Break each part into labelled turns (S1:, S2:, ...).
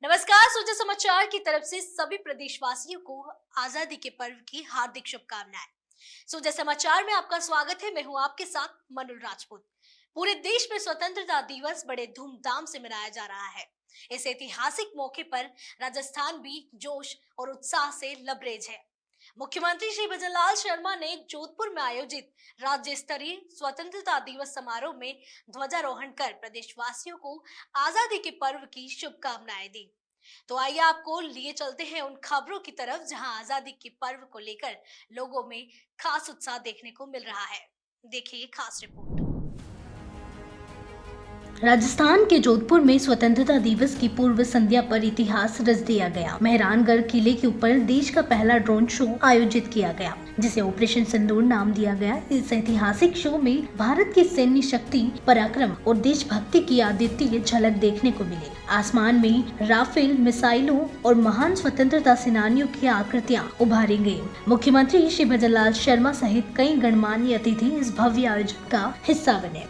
S1: नमस्कार। सोचा समाचार की तरफ से सभी प्रदेशवासियों को आजादी के पर्व की हार्दिक शुभकामनाएं। सोचा समाचार में आपका स्वागत है। मैं हूं आपके साथ मनुल राजपूत। पूरे देश में स्वतंत्रता दिवस बड़े धूमधाम से मनाया जा रहा है। इस ऐतिहासिक मौके पर राजस्थान भी जोश और उत्साह से लबरेज है। मुख्यमंत्री श्री भजनलाल शर्मा ने जोधपुर में आयोजित राज्य स्तरीय स्वतंत्रता दिवस समारोह में ध्वजारोहण कर प्रदेशवासियों को आजादी के पर्व की शुभकामनाएं दी। तो आइए आपको लिए चलते हैं उन खबरों की तरफ जहां आजादी के पर्व को लेकर लोगों में खास उत्साह देखने को मिल रहा है। देखिए खास रिपोर्ट।
S2: राजस्थान के जोधपुर में स्वतंत्रता दिवस की पूर्व संध्या पर इतिहास रच दिया गया। मेहरानगढ़ किले के ऊपर देश का पहला ड्रोन शो आयोजित किया गया, जिसे ऑपरेशन सिंदूर नाम दिया गया। इस ऐतिहासिक शो में भारत की सैन्य शक्ति, पराक्रम और देशभक्ति की अद्वितीय झलक देखने को मिली। आसमान में राफेल मिसाइलों और महान स्वतंत्रता सेनानियों की आकृतियां उभारी गयी। मुख्यमंत्री श्री भजनलाल शर्मा सहित कई गणमान्य अतिथि इस भव्य आयोजन का हिस्सा बने।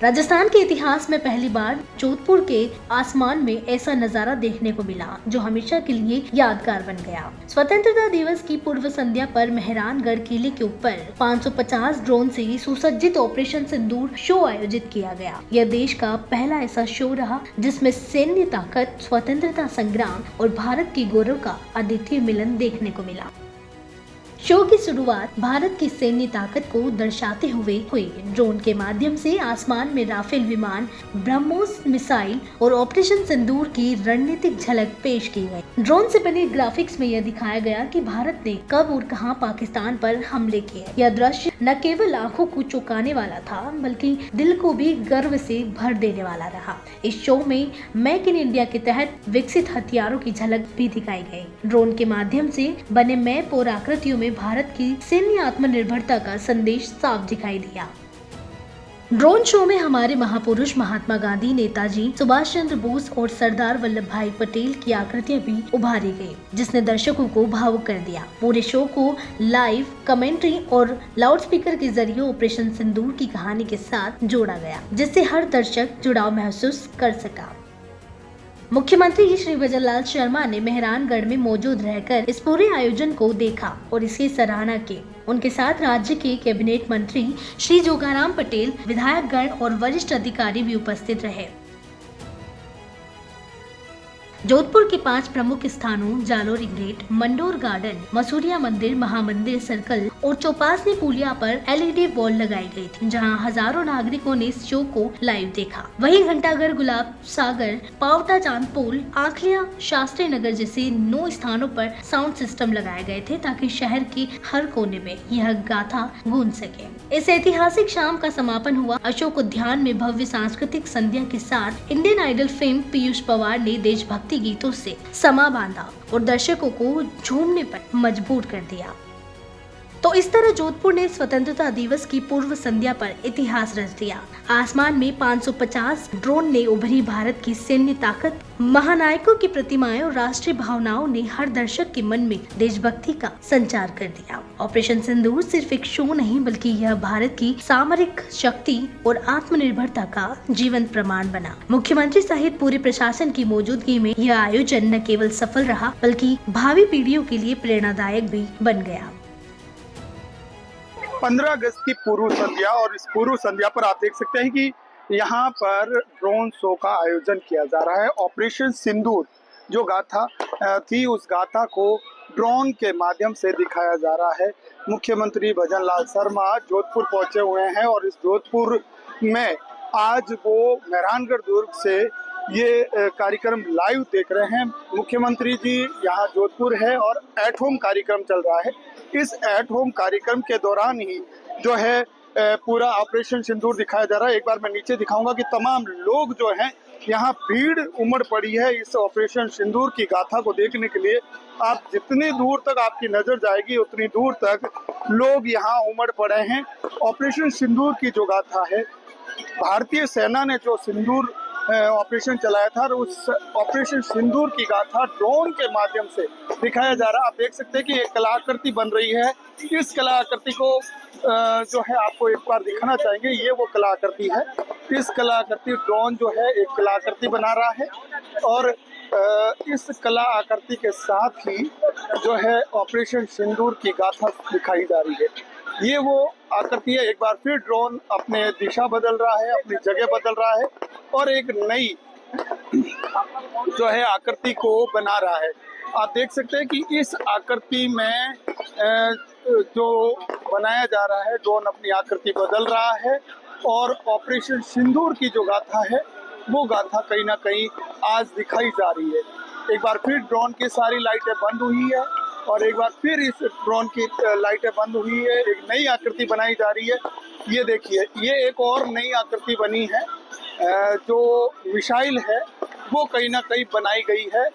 S2: राजस्थान के इतिहास में पहली बार जोधपुर के आसमान में ऐसा नजारा देखने को मिला, जो हमेशा के लिए यादगार बन गया। स्वतंत्रता दिवस की पूर्व संध्या पर मेहरानगढ़ किले के ऊपर 550 ड्रोन से सुसज्जित ऑपरेशन सिंदूर शो आयोजित किया गया। यह देश का पहला ऐसा शो रहा जिसमें सैन्य ताकत, स्वतंत्रता संग्राम और भारत के गौरव का अद्वितीय मिलन देखने को मिला। शो की शुरुआत भारत की सैन्य ताकत को दर्शाते हुए हुई। ड्रोन के माध्यम से आसमान में राफेल विमान, ब्रह्मोस मिसाइल और ऑपरेशन सिंदूर की रणनीतिक झलक पेश की गई। ड्रोन से बने ग्राफिक्स में यह दिखाया गया कि भारत ने कब और कहां पाकिस्तान पर हमले किए। यह दृश्य न केवल आंखों को चौंकाने वाला था, बल्कि दिल को भी गर्व से भर देने वाला रहा। इस शो में मेक इन इंडिया के तहत विकसित हथियारों की झलक भी दिखाई गई। ड्रोन के माध्यम से बने मैप और आकृतियों में भारत की सैन्य आत्मनिर्भरता का संदेश साफ दिखाई दिया। ड्रोन शो में हमारे महापुरुष महात्मा गांधी, नेताजी सुभाष चंद्र बोस और सरदार वल्लभ भाई पटेल की आकृतियां भी उभारी गई, जिसने दर्शकों को भावुक कर दिया। पूरे शो को लाइव कमेंट्री और लाउडस्पीकर के जरिए ऑपरेशन सिंदूर की कहानी के साथ जोड़ा गया, जिससे हर दर्शक जुड़ाव महसूस कर सका। मुख्यमंत्री श्री भजनलाल शर्मा ने मेहरानगढ़ में मौजूद रहकर इस पूरे आयोजन को देखा और इसकी सराहना की। उनके साथ राज्य के कैबिनेट मंत्री श्री जोगाराम पटेल, विधायकगण और वरिष्ठ अधिकारी भी उपस्थित रहे। जोधपुर के 5 प्रमुख स्थानों जालोरी गेट, मंडोर गार्डन, मसूरिया मंदिर, महामंदिर सर्कल और चौपासनी पुलिया पर LED वॉल लगाई गई थी, जहां हजारों नागरिकों ने इस शो को लाइव देखा। वहीं घंटाघर, गुलाब सागर, पावटा चांदपोल, आखलिया, शास्त्री नगर जैसे 9 स्थानों पर साउंड सिस्टम लगाए गए थे, ताकि शहर के हर कोने में यह गाथा गूंज सके। इस ऐतिहासिक शाम का समापन हुआ अशोक उद्यान में भव्य सांस्कृतिक संध्या के साथ। Indian Idol fame Piyush Pawar ने देशभक्ति गीतों से समा बांधा और दर्शकों को झूमने पर मजबूर कर दिया। तो इस तरह जोधपुर ने स्वतंत्रता दिवस की पूर्व संध्या पर इतिहास रच दिया। आसमान में 550 ड्रोन ने उभरी भारत की सैन्य ताकत, महानायकों की प्रतिमाएं और राष्ट्रीय भावनाओं ने हर दर्शक के मन में देशभक्ति का संचार कर दिया। ऑपरेशन सिंदूर सिर्फ एक शो नहीं, बल्कि यह भारत की सामरिक शक्ति और आत्मनिर्भरता का जीवंत प्रमाण बना। मुख्यमंत्री सहित पूरे प्रशासन की मौजूदगी में यह आयोजन न केवल सफल रहा, बल्कि भावी पीढ़ियों के लिए प्रेरणादायक भी बन गया।
S3: 15 अगस्त की पूर्व संध्या, और इस पूर्व संध्या पर आप देख सकते हैं कि यहाँ पर ड्रोन शो का आयोजन किया जा रहा है। ऑपरेशन सिंदूर जो गाथा थी, उस गाथा को ड्रोन के माध्यम से दिखाया जा रहा है। मुख्यमंत्री भजनलाल शर्मा जोधपुर पहुंचे हुए हैं और इस जोधपुर में आज वो मेहरानगढ़ दुर्ग से ये कार्यक्रम लाइव देख रहे हैं। मुख्यमंत्री जी यहाँ जोधपुर है और एट होम कार्यक्रम चल रहा है। इस एट होम कार्यक्रम के दौरान ही जो है पूरा ऑपरेशन सिंदूर दिखाया जा रहा है। एक बार मैं नीचे दिखाऊंगा कि तमाम लोग जो हैं यहाँ भीड़ उमड़ पड़ी है इस ऑपरेशन सिंदूर की गाथा को देखने के लिए। आप जितनी दूर तक आपकी नजर जाएगी उतनी दूर तक लोग यहाँ उमड़ पड़े हैं। ऑपरेशन सिंदूर की जो गाथा है, भारतीय सेना ने जो सिंदूर ऑपरेशन चलाया था, और उस ऑपरेशन सिंदूर की गाथा ड्रोन के माध्यम से दिखाया जा रहा है। आप देख सकते हैं कि एक कलाकृति बन रही है। इस कलाकृति को जो है आपको एक बार दिखाना चाहेंगे। ये वो कलाकृति है। इस कलाकृति ड्रोन जो है एक कलाकृति बना रहा है और इस कला आकृति के साथ ही जो है ऑपरेशन सिंदूर की गाथा दिखाई जा रही है। ये वो आकृति है, एक बार फिर ड्रोन अपने दिशा बदल रहा है, अपनी जगह बदल रहा है और एक नई जो है आकृति को बना रहा है। आप देख सकते हैं कि इस आकृति में जो बनाया जा रहा है, ड्रोन अपनी आकृति बदल रहा है और ऑपरेशन सिंदूर की जो गाथा है वो गाथा कहीं ना कहीं आज दिखाई जा रही है। एक बार फिर ड्रोन की सारी लाइटें बंद हुई है और एक बार फिर इस ड्रोन की लाइटें बंद हुई है, एक नई आकृति बनाई जा रही है। ये देखिए, ये एक और नई आकृति बनी है, जो मिसाइल है वो कहीं ना कहीं बनाई गई है।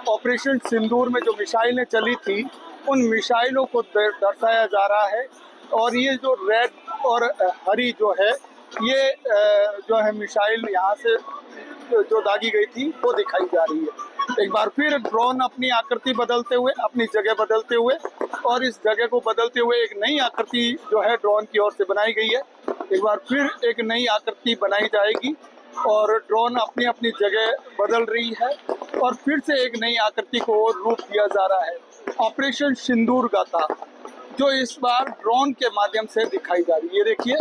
S3: ऑपरेशन सिंदूर में जो मिसाइलें चली थी उन मिसाइलों को दर्शाया जा रहा है और ये जो रेड और हरी जो है ये जो है मिसाइल यहाँ से जो दागी गई थी वो दिखाई जा रही है। एक बार फिर ड्रोन अपनी आकृति बदलते हुए, अपनी जगह बदलते हुए और इस जगह को बदलते हुए एक नई आकृति जो है ड्रोन की ओर से बनाई गई है। एक बार फिर एक नई आकृति बनाई जाएगी और ड्रोन अपनी अपनी जगह बदल रही है और फिर से एक नई आकृति को रूप दिया जा रहा है। ऑपरेशन सिंदूर गाथा जो इस बार ड्रोन के माध्यम से दिखाई जा रही है। ये देखिए,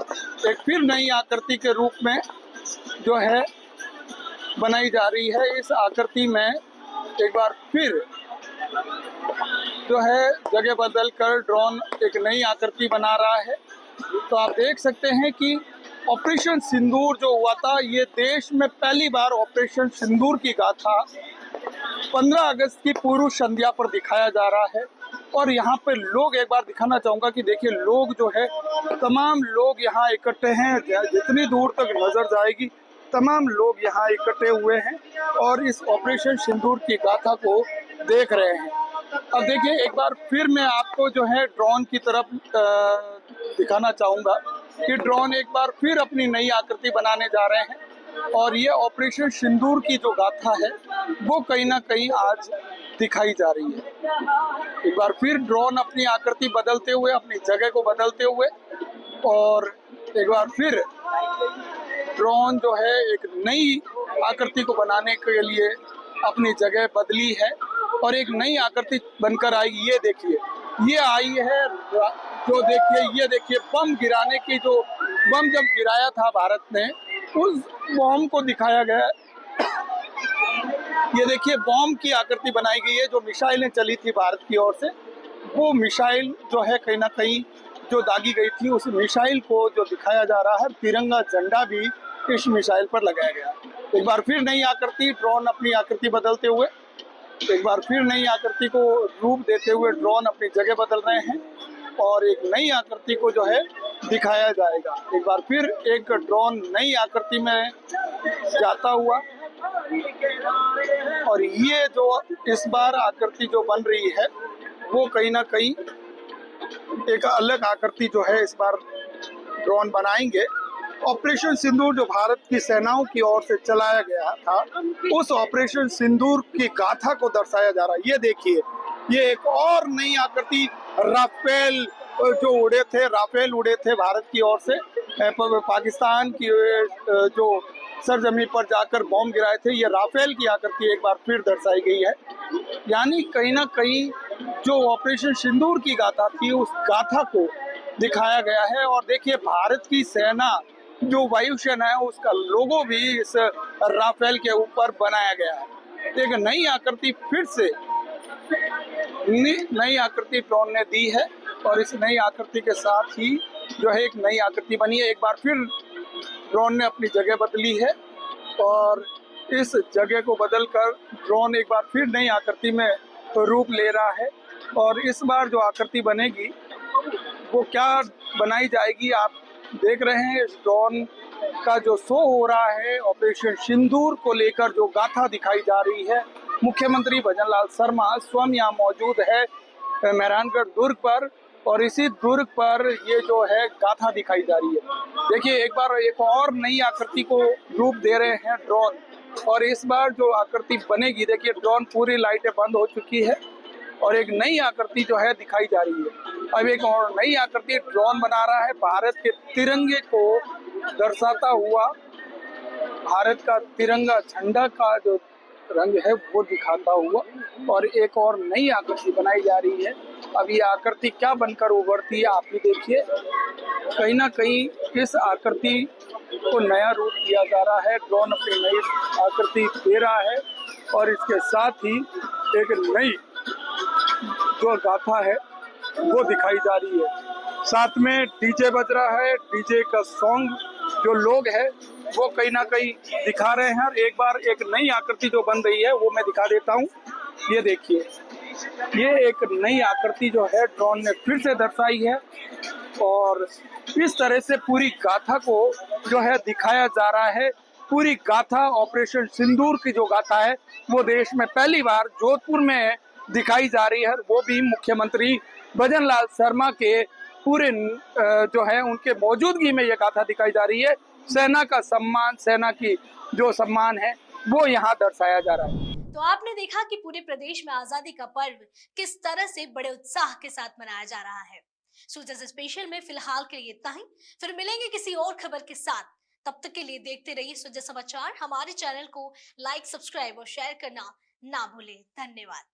S3: एक फिर नई आकृति के रूप में जो है बनाई जा रही है। इस आकृति में एक बार फिर जो है जगह बदल कर ड्रोन एक नई आकृति बना रहा है। तो आप देख सकते हैं कि ऑपरेशन सिंदूर जो हुआ था, ये देश में पहली बार ऑपरेशन सिंदूर की गाथा 15 अगस्त की पूर्व संध्या पर दिखाया जा रहा है। और यहाँ पे लोग, एक बार दिखाना चाहूँगा कि देखिए लोग जो है, तमाम लोग यहाँ इकट्ठे हैं, जितनी दूर तक नजर जाएगी तमाम लोग यहाँ इकट्ठे हुए हैं और इस ऑपरेशन सिंदूर की गाथा को देख रहे हैं। अब देखिए, एक बार फिर मैं आपको जो है ड्रोन की तरफ दिखाना चाहूँगा कि ड्रोन एक बार फिर अपनी नई आकृति बनाने जा रहे हैं और ये ऑपरेशन सिंदूर की जो गाथा है वो कहीं ना कहीं आज दिखाई जा रही है। एक बार फिर ड्रोन अपनी आकृति बदलते हुए, अपनी जगह को बदलते हुए और एक बार फिर ड्रोन जो है एक नई आकृति को बनाने के लिए अपनी जगह बदली है और एक नई आकृति बनकर आई। ये देखिए, ये आई है जो देखिए, ये देखिए बम गिराने की, जो बम जब गिराया था भारत ने, उस बम को दिखाया गया। ये देखिए, बम की आकृति बनाई गई है। जो मिसाइलें चली थी भारत की ओर से, वो मिसाइल जो है कहीं ना कहीं जो दागी गई थी, उस मिसाइल को जो दिखाया जा रहा है, तिरंगा झंडा भी इस मिसाइल पर लगाया गया। एक बार फिर नई आकृति, ड्रोन अपनी आकृति बदलते हुए, एक बार फिर नई आकृति को रूप देते हुए ड्रोन अपनी जगह बदल रहे हैं और एक नई आकृति को जो है दिखाया जाएगा। एक बार फिर एक ड्रोन नई आकृति में जाता हुआ और ये जो इस बार आकृति जो बन रही है वो कहीं ना कहीं एक अलग आकृति जो है इस बार ड्रोन बनाएंगे। ऑपरेशन सिंदूर जो भारत की सेनाओं की ओर से चलाया गया था, उस ऑपरेशन सिंदूर की गाथा को दर्शाया जा रहा है। ये देखिए, ये एक और नई आकृति, राफेल जो उड़े थे, राफेल उड़े थे भारत की ओर से, पाकिस्तान की जो सरजमीन पर जाकर बॉम्ब गिराए थे, ये राफेल की आकृति एक बार फिर दर्शाई गई है। यानी कहीं ना कहीं जो ऑपरेशन सिंदूर की गाथा थी, उस गाथा को दिखाया गया है। और देखिए, भारत की सेना जो वायुसेना है उसका लोगो भी इस राफेल के ऊपर बनाया गया है। एक नई आकृति फिर से नई आकृति ड्रोन ने दी है और इस नई आकृति के साथ ही जो है एक नई आकृति बनी है। एक बार फिर ड्रोन ने अपनी जगह बदली है और इस जगह को बदलकर ड्रोन एक बार फिर नई आकृति में रूप ले रहा है और इस बार जो आकृति बनेगी वो क्या बनाई जाएगी, आप देख रहे हैं। इस ड्रोन का जो शो हो रहा है, ऑपरेशन सिंदूर को लेकर जो गाथा दिखाई जा रही है, मुख्यमंत्री भजनलाल शर्मा स्वयं यहाँ मौजूद है मेहरानगढ़ दुर्ग पर और इसी दुर्ग पर ये जो है गाथा दिखाई जा रही है। देखिए, एक बार एक और नई आकृति को रूप दे रहे हैं ड्रोन और इस बार जो आकृति बनेगी, देखिए ड्रोन पूरी लाइटें बंद हो चुकी है और एक नई आकृति जो है दिखाई जा रही है। अब एक और नई आकृति ड्रोन बना रहा है, भारत के तिरंगे को दर्शाता हुआ, भारत का तिरंगा झंडा का जो रंग है वो दिखाता हुआ, और एक और नई आकृति बनाई जा रही है। अब ये आकृति क्या बनकर उभरती है आप भी देखिए। कहीं ना कहीं इस आकृति को नया रूप दिया जा रहा है, ड्रोन अपनी नई आकृति दे रहा है, और इसके साथ ही एक नई जो गाथा है वो दिखाई जा रही है। साथ में डीजे बज रहा है, डीजे का सॉन्ग जो लोग हैं वो कहीं ना कहीं दिखा रहे हैं। और एक बार एक नई आकृति जो बन रही है वो मैं दिखा देता हूँ। ये देखिए, ये एक नई आकृति जो है ड्रोन ने फिर से दर्शाई है, और इस तरह से पूरी गाथा को जो है दिखाया जा रहा है। पूरी गाथा, ऑपरेशन सिंदूर की जो गाथा है वो देश में पहली बार जोधपुर में दिखाई जा रही है, वो भी मुख्यमंत्री भजनलाल शर्मा के पूरे जो है उनके मौजूदगी में ये गाथा दिखाई जा रही है। सेना का सम्मान, सेना की जो सम्मान है वो यहाँ दर्शाया जा रहा है।
S1: तो आपने देखा कि पूरे प्रदेश में आजादी का पर्व किस तरह से बड़े उत्साह के साथ मनाया जा रहा है। सूचना स्पेशल में फिलहाल के लिए इतना ही, फिर मिलेंगे किसी और खबर के साथ। तब तक के लिए देखते रहिए सूचना समाचार। हमारे चैनल को लाइक, सब्सक्राइब और शेयर करना ना भूलें। धन्यवाद।